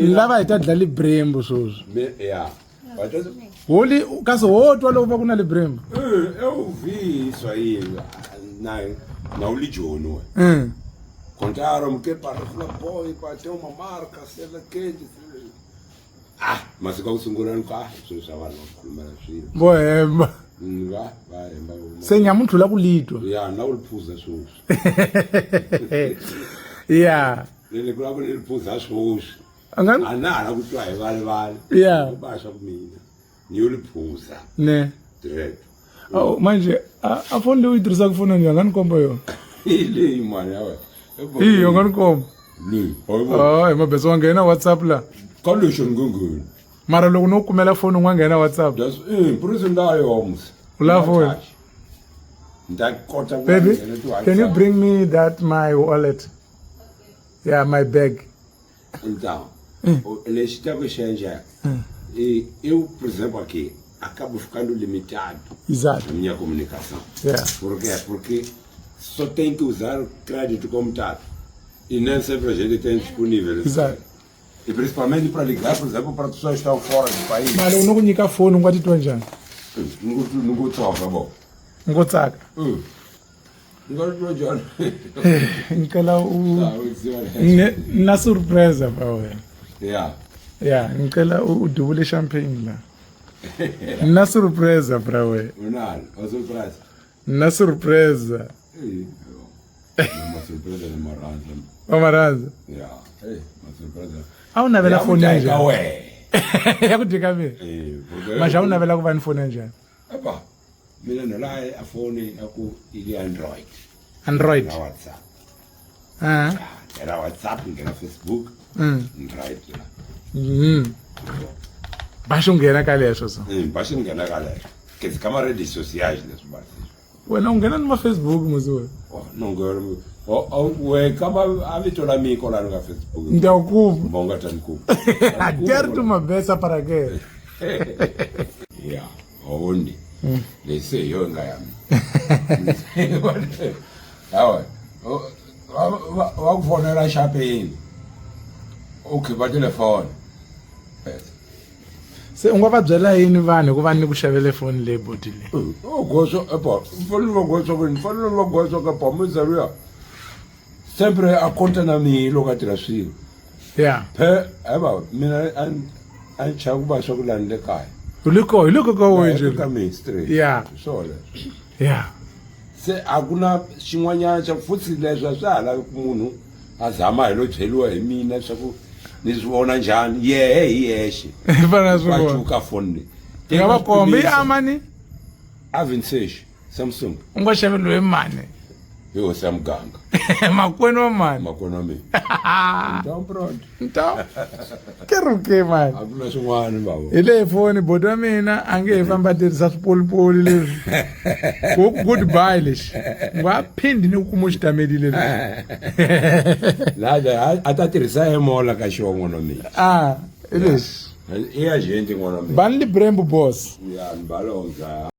lava hi ta dlala librembo sweswo ya holi kasi wotwa loko va ku na librembo eu vi isso aí na religião ué contaram que para boy para ter uma marca sei lá que mas igual sungurano ka so xava no khulumela swilo bohemba vai se nyamuntu la ku litwa ya na uliphuza sweswo yeah lele kula ku uliphuza sweswo angani anala kuthiwa hi vale yeah ubasha kumina ni uliphuza ne direct oh manje a phone leyi u yi tirhisaka ku fona njhani ngani komba yona leyi mali yawe iyo ngani komba leyi hi mabeso wa nghena WhatsApp la kalexo ngunguni mara loko no kumela foni un'wana nghena WhatsApp that's president homes ulafoni ndakota baby can you bring me that my wallet yeah my bag então lexi tá ku xenja eu por exemplo aqui acabo ficando limitado exato na minha comunicação yeah por quê porque só tem que usar crédito como tal e nem sempre a gente tem disponível exato e principalmente para ligar por exemplo para pessoas que estão fora do país mara uno ku nyika foni u nga titwa njhani não toca bom ngo tsaka ngalo njani ngicela na surprise ba wena yeah ngicela udubule champagne la na surprise bra we unalo surprise na surprise uma surpresa na Maranza Maranza yeah uma surpresa au navela foni njani ya yakudika mimi masha unavela ku va ni foni njani aba mina nola a foni aku ili Android na WhatsApp era WhatsApp ngena Facebook right basho ngena ka leswo so basho ngena ka leswo ke kama redes sociais leswo ba wena ungena nima Facebook muziwe no ngero we kama avitola miko la nga Facebook ndakuva bonga tanku aderto mabesa para que yeah ondi lese yo ngayami hawa wa kufonela champagne okay ba telefone se unga va byela yini vanhu ku va ni ku xavele foni leyi boti leyi goso epa mfoni lo goso ka pamuzaria sempre a conta na mi lo ka tira swilo yeah eba mina an chaku ba swa ku lande kaya uliko ka wenje ka ministry yeah sole yeah se akuna xin'wanyana xa futsi leswi swa hala munhu azama hi lo byeliwa hi mina swa ku ni swi vona njhani hi yexe fana swi vona ka foni nga va kombi amani A26 Samsung u nga xaveliwe mani yo samganga makwenu wa mani makwenu wa mina ntawu keruke mani akuna swin'wana bavo hi le foni boti wa mina a nge hi famba tirhisa swipolipoli leswi goodbye lexi nga phindi ni ku kuma xitameli leswi laha a ta tirhisa emola ka xo n'wana wa mina hi leswi i ya gente n'wana wa mina bani librembo boss ya ni balonga